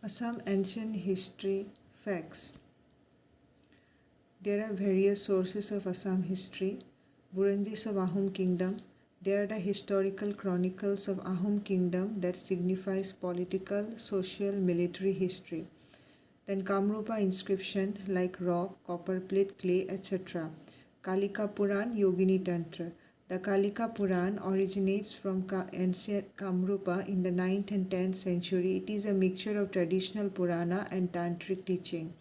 Assam Ancient History Facts. There are various sources of Assam history. Buranjis of Ahom Kingdom. They are the historical chronicles of Ahom Kingdom that signifies political, social, military history. Then Kamrupa inscription like rock, copper plate, clay, etc. Kalika Puran, Yogini Tantra. The Kalika Puran originates from ancient Kamrupa in the 9th and 10th century. It is a mixture of traditional Purana and Tantric teaching,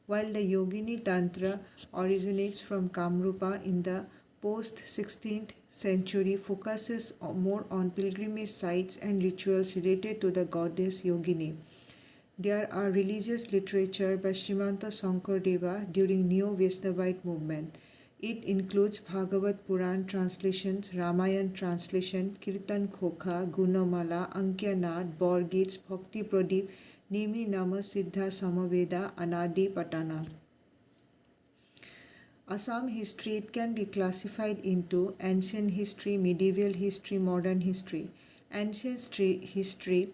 while the Yogini Tantra originates from Kamrupa in the post-16th century, focuses more on pilgrimage sites and rituals related to the goddess Yogini. There are religious literature by Srimanta Sankardeva during Neo-Vaishnavite movement. It includes Bhagavad Puran translations, Ramayan translation, Kirtan Khokha, Gunamala, Ankyanad, Borgits, Bhakti Pradip, Nimi Nama Siddha Samaveda, Anadi Patana. Assam history, it can be classified into ancient history, medieval history, modern history. Ancient history,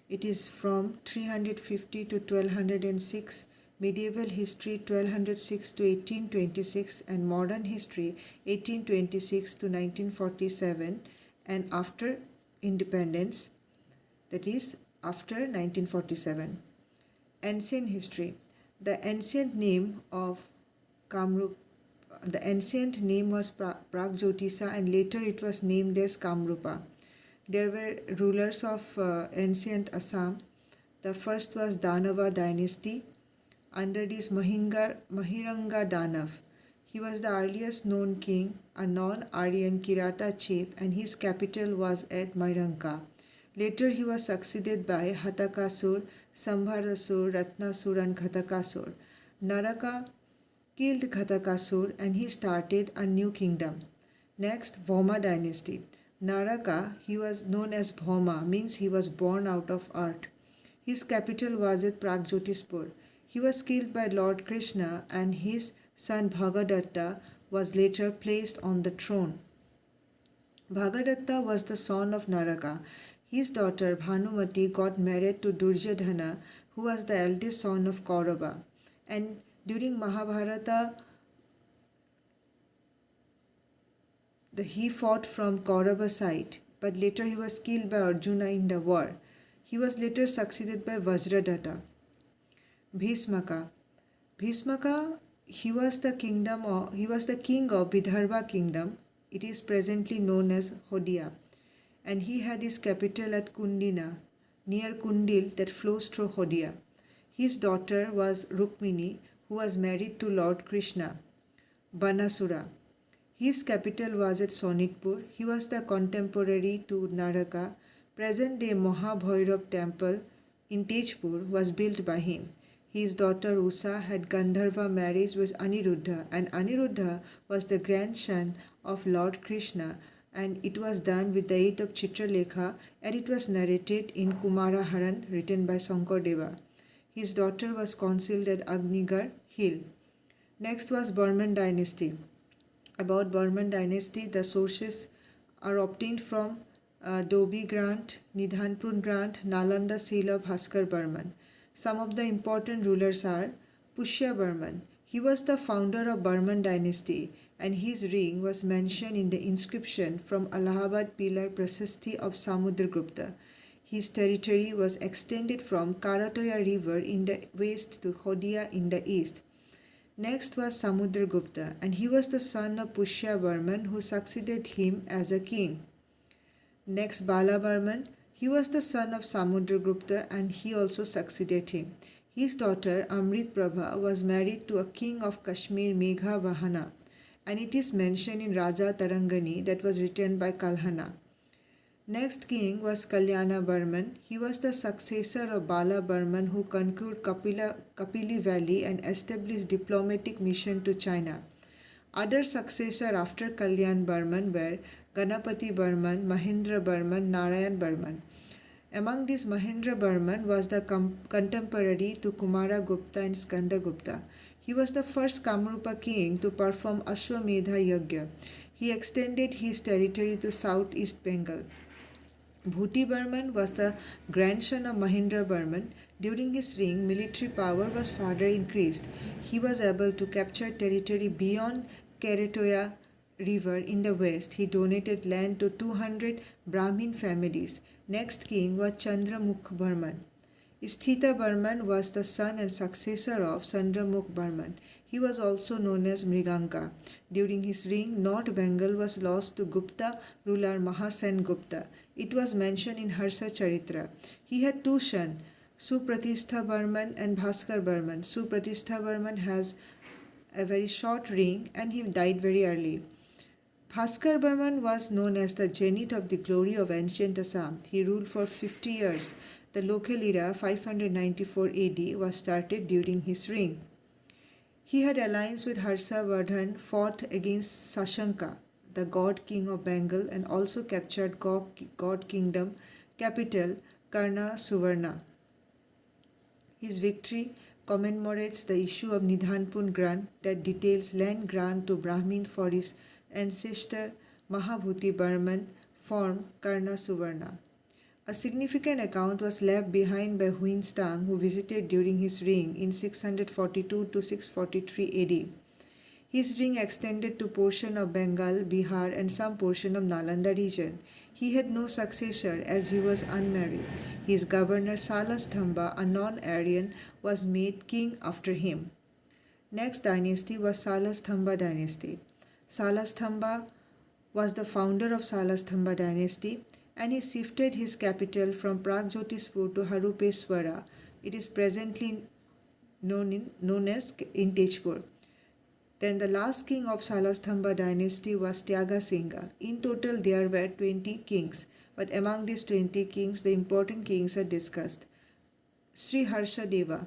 it is from 350 to 1206, medieval history 1206 to 1826, and modern history 1826 to 1947, and after independence, that is after 1947. Ancient history. The ancient name of Kamrup, the ancient name was Pragjotisa, and later it was named as Kamrupa. There were rulers of ancient Assam. The first was Danava dynasty. Under this Mahiranga Danav. He was the earliest known king, a non-Aryan Kirata chief, and his capital was at Mairanka. Later he was succeeded by Hatakasur, Sambharasur, Ratnasur and Ghatakasur. Naraka killed Ghatakasur and he started a new kingdom. Next, Bhoma dynasty. Naraka, he was known as Bhoma, means he was born out of earth. His capital was at Pragjotispur. He was killed by Lord Krishna and his son Bhagadatta was later placed on the throne. Bhagadatta was the son of Naraka. His daughter Bhanumati got married to Duryodhana, who was the eldest son of Kaurava. And during Mahabharata, he fought from Kaurava side, but later he was killed by Arjuna in the war. He was later succeeded by Vajradatta. Bhismaka. Bhismaka, he was the king of Vidarbha kingdom. It is presently known as Hodia, and he had his capital at Kundina, near Kundil that flows through Hodia. His daughter was Rukmini, who was married to Lord Krishna. Banasura. His capital was at Sonitpur. He was the contemporary to Naraka. Present-day Mahabhairav temple in Tejpur was built by him. His daughter Usa had Gandharva marriage with Aniruddha, and Aniruddha was the grandson of Lord Krishna, and it was done with the aid of Chitralekha, and it was narrated in Kumaraharan written by Sankardeva. His daughter was concealed at Agnigar hill. Next was Burman dynasty. About Burman dynasty, the sources are obtained from Dobi Grant, Nidhanpur Grant, Nalanda seal of Bhaskar Burman. Some of the important rulers are Pushya Burman. He was the founder of Burman dynasty, and his ring was mentioned in the inscription from Allahabad Pillar Prasasti of Samudragupta. His territory was extended from Karatoya river in the west to Hodia in the east. Next was Samudragupta, and he was the son of Pushya Burman who succeeded him as a king. Next, Bala Burman. He was the son of Samudragupta and he also succeeded him. His daughter Amrit Prabha was married to a king of Kashmir, Megha Vahana, and it is mentioned in Raja Tarangani that was written by Kalhana. Next king was Kalyana Burman. He was the successor of Bala Burman who conquered Kapili Valley and established diplomatic mission to China. Other successors after Kalyan Burman were Ganapati Burman, Mahendra Burman, Narayan Burman. Among these, Mahendra Burman was the contemporary to Kumara Gupta and Skanda Gupta. He was the first Kamrupa king to perform Ashwamedha Yagya. He extended his territory to southeast Bengal. Bhuti Burman was the grandson of Mahendra Burman. During his reign, military power was further increased. He was able to capture territory beyond Keretoya River in the west. He donated land to 200 Brahmin families. Next king was Chandramukh Burman. Sthita Burman was the son and successor of Chandramukh Burman. He was also known as Mriganka. During his reign, North Bengal was lost to Gupta ruler Mahasen Gupta. It was mentioned in Harsha Charitra. He had two sons, Supratistha Burman and Bhaskar Burman. Supratistha Burman has a very short reign and he died very early. Bhaskar Burman was known as the zenith of the glory of ancient Assam. He ruled for 50 years. The local era 594 AD was started during his reign. He had alliance with Harsha Vardhan, fought against Sashanka, the god king of Bengal, and also captured god kingdom capital Karna Suvarna. His victory commemorates the issue of Nidhanpun grant that details land grant to Brahmin for his ancestor Mahabhuti Burman from Karna Suvarna. A significant account was left behind by Huinstang, who visited during his reign in 642 to 643 AD. His reign extended to portion of Bengal, Bihar, and some portion of Nalanda region. He had no successor as he was unmarried. His governor Salastamba, a non-Aryan, was made king after him. Next dynasty was Salastamba dynasty. Salastamba was the founder of Salastamba dynasty, and he shifted his capital from Pragjyotispur to Harupeswara. It is presently known as in Tejpur. Then the last king of Salastamba dynasty was Tyaga Singha. In total there were 20 kings, but among these 20 kings the important kings are discussed. Sri Harshadeva.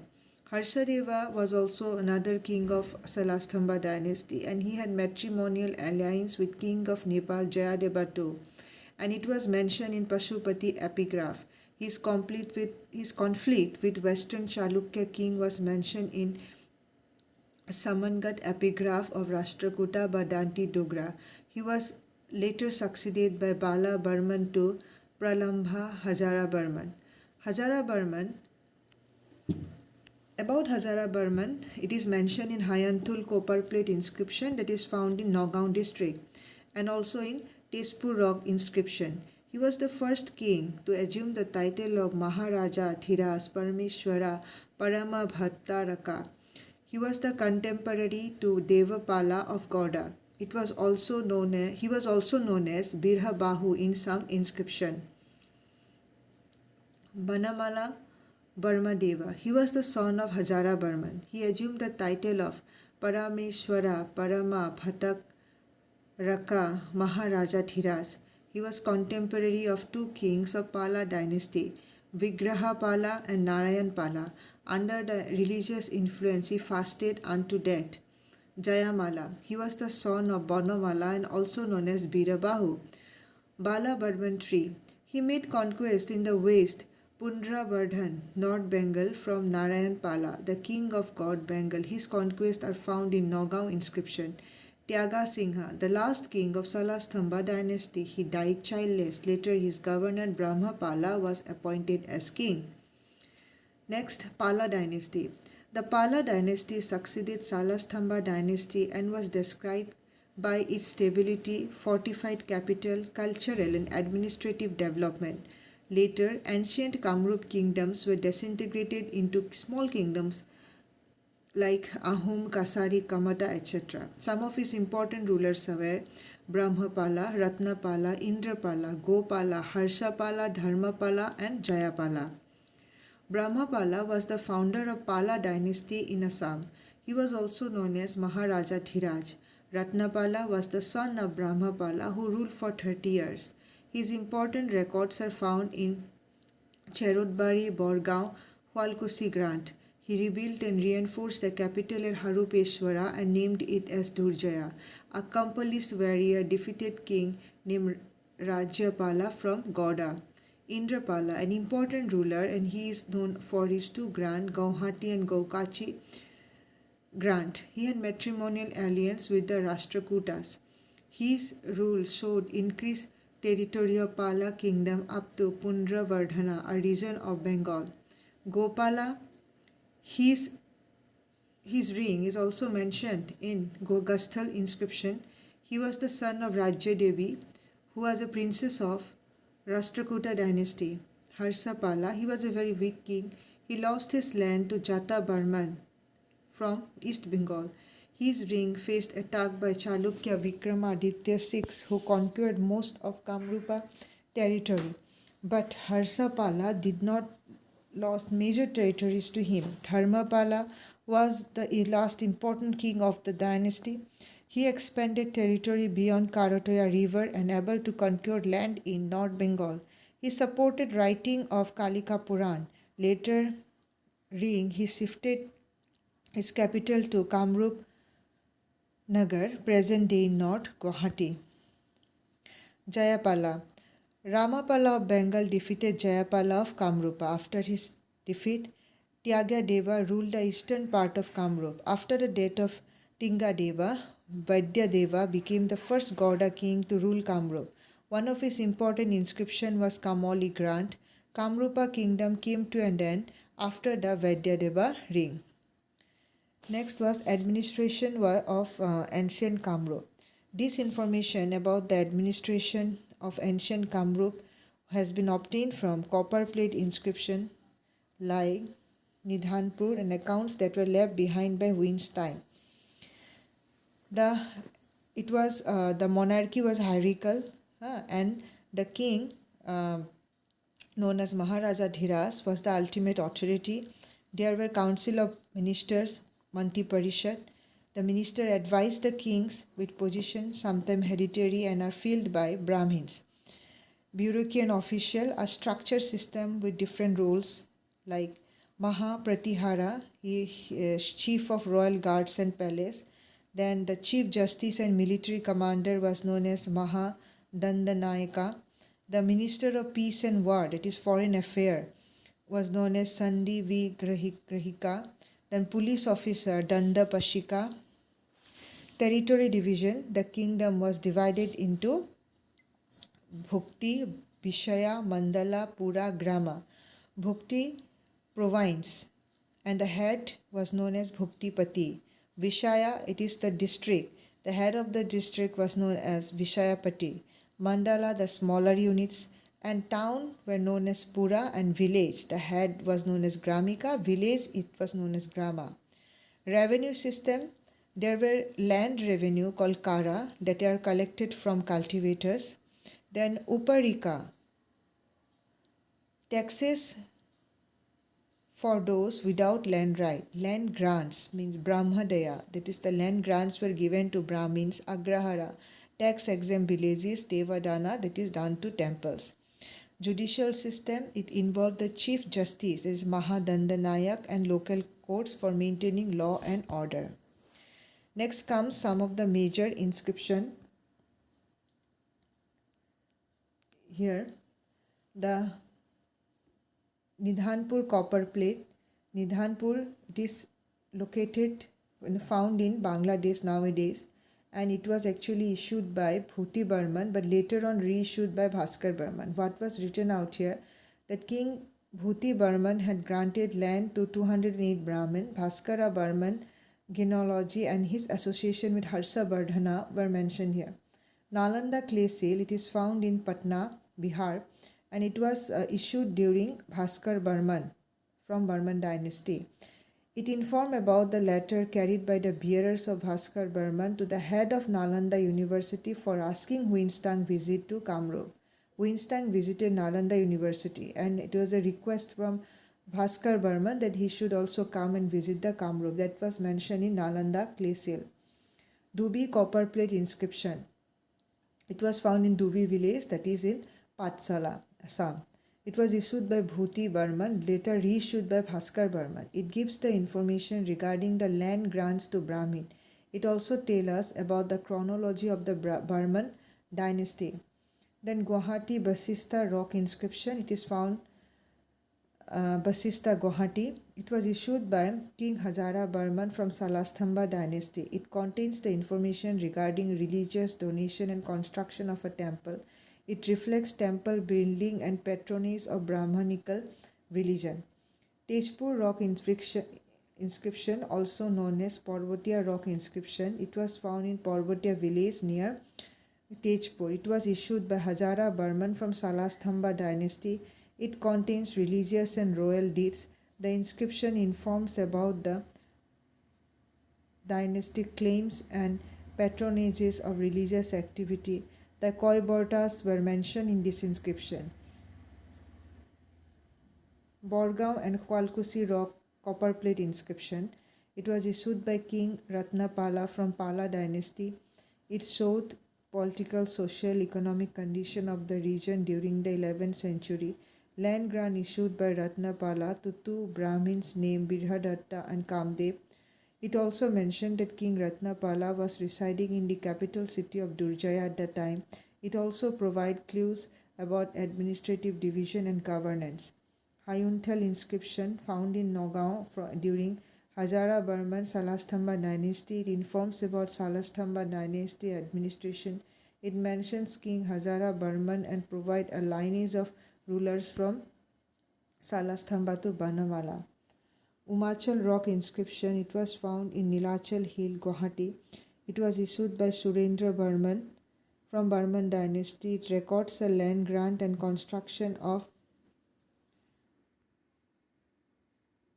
Harshadeva was also another king of Salastamba dynasty, and he had matrimonial alliance with king of Nepal Jayadeva II, and it was mentioned in Pashupati epigraph. His conflict with Western Chalukya king was mentioned in Samangat epigraph of Rashtrakuta Badanti Dogra. He was later succeeded by Bala Burman to Pralambha Hazara Burman. About Hazara Burman, it is mentioned in Hayantul copper plate inscription that is found in Nagaon district and also in Tezpur rock inscription. He was the first king to assume the title of Maharaja Thiras Parameshwara Parama Bhattaraka. He was the contemporary to Devapala of Gauda. He was also known as Birha Bahu in some inscription. Banamala Burmadeva. He was the son of Hazara Burman. He assumed the title of Parameshwara Parama Bhattaraka Maharaja Thiras. He was contemporary of two kings of Pala dynasty, Vigraha Pala and Narayan Pala. Under the religious influence, he fasted unto death. Jayamala. He was the son of Banamala and also known as Birabahu. Bala Burman III. He made conquest in the west, Pundrabardhan, North Bengal from Narayan Pala, the king of God Bengal. His conquests are found in Nagaon inscription. Tyaga Singha, the last king of Salastamba dynasty. He died childless. Later his governor Brahmapala was appointed as king. Next, Pala dynasty. The Pala dynasty succeeded Salastamba dynasty and was described by its stability, fortified capital, cultural and administrative development. Later, ancient Kamrup kingdoms were disintegrated into small kingdoms like Ahom, Kasari, Kamata, etc. Some of his important rulers were Brahmapala, Ratnapala, Indrapala, Gopala, Harshapala, Dharmapala and Jayapala. Brahmapala was the founder of Pala dynasty in Assam. He was also known as Maharaja Dhiraj. Ratnapala was the son of Brahmapala who ruled for 30 years. His important records are found in Cherodbari, Borgaon, Hualkusi Grant. He rebuilt and reinforced the capital at Harupeshwara and named it as Durjaya. A accomplished warrior defeated king named Rajyapala from Gauda. Indrapala, an important ruler, and he is known for his two grant, Gauhati and Gaukachi grant. He had matrimonial alliance with the Rashtrakutas. His rule showed increased territory of Pala kingdom up to Pundravardhana, a region of Bengal. Gopala, his his ring is also mentioned in Gosthal inscription. He was the son of Rajya Devi, who was a princess of Rashtrakuta dynasty. Harsapala, he was a very weak king. He lost his land to Jata Barman from East Bengal. His ring faced attack by Chalukya Vikramaditya VI, who conquered most of Kamrupa territory. But Harsapala did not lost major territories to him. Dharmapala was the last important king of the dynasty. He expanded territory beyond Karatoya river and able to conquer land in North Bengal. He supported writing of Kalika Puran. Later, he shifted his capital to Kamrup Nagar, present day North Guwahati. Jayapala. Ramapala of Bengal defeated Jayapala of Kamrupa. After his defeat, Deva ruled the eastern part of Kamrup. After the death of Tingadeva, Deva became the first Gauda king to rule Kamrup. One of his important inscriptions was Kamoli Grant. Kamrupa kingdom came to an end after the Deva reign. Next was administration of ancient Kamrup. This information about the administration of ancient Kamrup has been obtained from copper plate inscription like Nidhanpur and accounts that were left behind by Wittgenstein. The monarchy was hierarchical and the king known as Maharaja Dhiras was the ultimate authority. There were council of ministers, Manti Parishad. The minister advised the kings with positions, sometimes hereditary, and are filled by Brahmins. Bureaucracy and official, a structured system with different roles like Maha Pratihara, he is chief of royal guards and palace. Then the chief justice and military commander was known as Maha Dandanayaka. The minister of peace and war, that is foreign affair, was known as Sandhi V. Grahika. Then police officer Danda Pashika. Territory division, the kingdom was divided into Bhukti, Vishaya, Mandala, Pura, Grama. Bhukti, province, and the head was known as Bhuktipati. Vishaya, it is the district. The head of the district was known as Vishayapati. Mandala, the smaller units, and town were known as Pura, and village, the head was known as Gramika. Village, it was known as Grama. Revenue system, there were land revenue called Kara that are collected from cultivators. Then Uparika, taxes for those without land right. Land grants means Brahmadaya, that is the land grants were given to Brahmins. Agrahara, tax exempt villages. Devadana, that is done to temples. Judicial system, it involved the chief justice is Mahadandanayak and local courts for maintaining law and order. Next comes some of the major inscription. Here, the Nidhanpur copper plate. Nidhanpur, it is located and found in Bangladesh nowadays, and it was actually issued by Bhuti Burman but later on reissued by Bhaskar Burman. What was written out here? That King Bhuti Burman had granted land to 208 Brahmin. Bhaskara Burman genealogy and his association with Harsa Bardhana were mentioned here. Nalanda clay seal, it is found in Patna, Bihar, and it was issued during Bhaskar Burman from Burman dynasty. It informed about the letter carried by the bearers of Bhaskar Burman to the head of Nalanda University for asking Wittgenstein visit to Kamrup. Wittgenstein visited Nalanda University and it was a request from Bhaskar Burman that he should also come and visit the Kamrup. That was mentioned in Nalanda clay seal. Dubi copper plate inscription. It was found in Dubi village, that is in Patsala, Assam. It was issued by Bhuti Burman, later reissued by Bhaskar Burman. It gives the information regarding the land grants to Brahmin. It also tells us about the chronology of the Burman dynasty. Then Guwahati Basista rock inscription. It is found Basista Guwahati. It was issued by King Hazara Burman from Salastamba dynasty. It contains the information regarding religious donation and construction of a temple. It reflects temple building and patronage of Brahmanical religion. Tejpur rock inscription, also known as Parvatiya rock inscription, it was found in Parvatiya village near Tejpur. It was issued by Hazara Burman from Salastamba dynasty. It contains religious and royal deeds. The inscription informs about the dynastic claims and patronages of religious activity. The Koibortas were mentioned in this inscription. Borgaon and Kwalkusi rock copper plate inscription. It was issued by King Ratnapala from Pala dynasty. It showed political, social, economic condition of the region during the 11th century. Land grant issued by Ratnapala to two Brahmins named Birhadatta and Kamdev. It also mentioned that King Ratnapala was residing in the capital city of Durjaya at the time. It also provides clues about administrative division and governance. Hayunthal inscription found in Nagaon during Hazara Burman Salastamba dynasty. It informs about Salastamba dynasty administration. It mentions King Hazara Burman and provides a lineage of rulers from Salastamba to Banamala. Umachal rock inscription, it was found in Nilachal Hill, Guwahati. It was issued by Surendra Burman from Burman dynasty. It records a land grant and construction of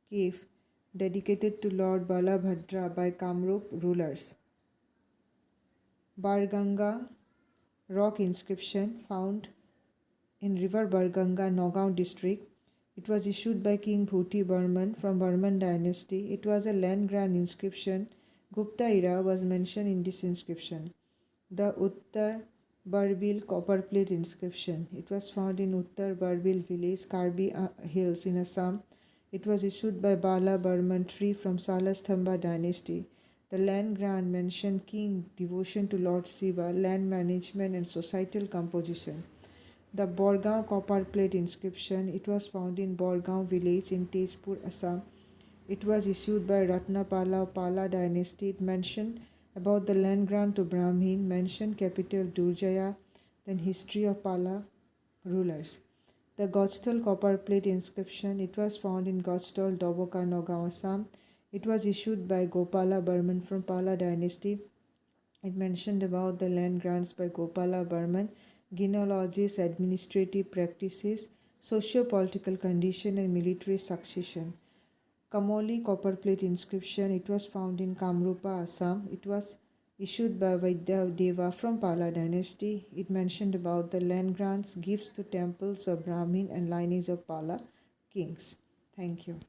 cave dedicated to Lord Balabhadra by Kamrup rulers. Barganga rock inscription found in river Barganga, Nagaon district. It was issued by King Bhuti Burman from Burman dynasty. It was a land grant inscription. Gupta era was mentioned in this inscription. The Uttar Barbil copper plate inscription. It was found in Uttar Barbil village, Karbi Hills in Assam. It was issued by Bala Burman III from Salastamba dynasty. The land grant mentioned king devotion to Lord Shiva, land management and societal composition. The Borgaon copper plate inscription, it was found in Borgaon village in Tezpur, Assam. It was issued by Ratnapala of Pala dynasty. It mentioned about the land grant to Brahmin, mentioned capital Durjaya, then history of Pala rulers. The Gojtal copper plate inscription, it was found in Gojtal, Doboka, Nagaon, Assam. It was issued by Gopala Burman from Pala dynasty. It mentioned about the land grants by Gopala Burman, genealogies, administrative practices, socio-political condition and military succession. Kamoli copper plate inscription, it was found in Kamrupa, Assam. It was issued by Vaidya from Pala dynasty. It mentioned about the land grants, gifts to temples of Brahmin and lineage of Pala kings. Thank you.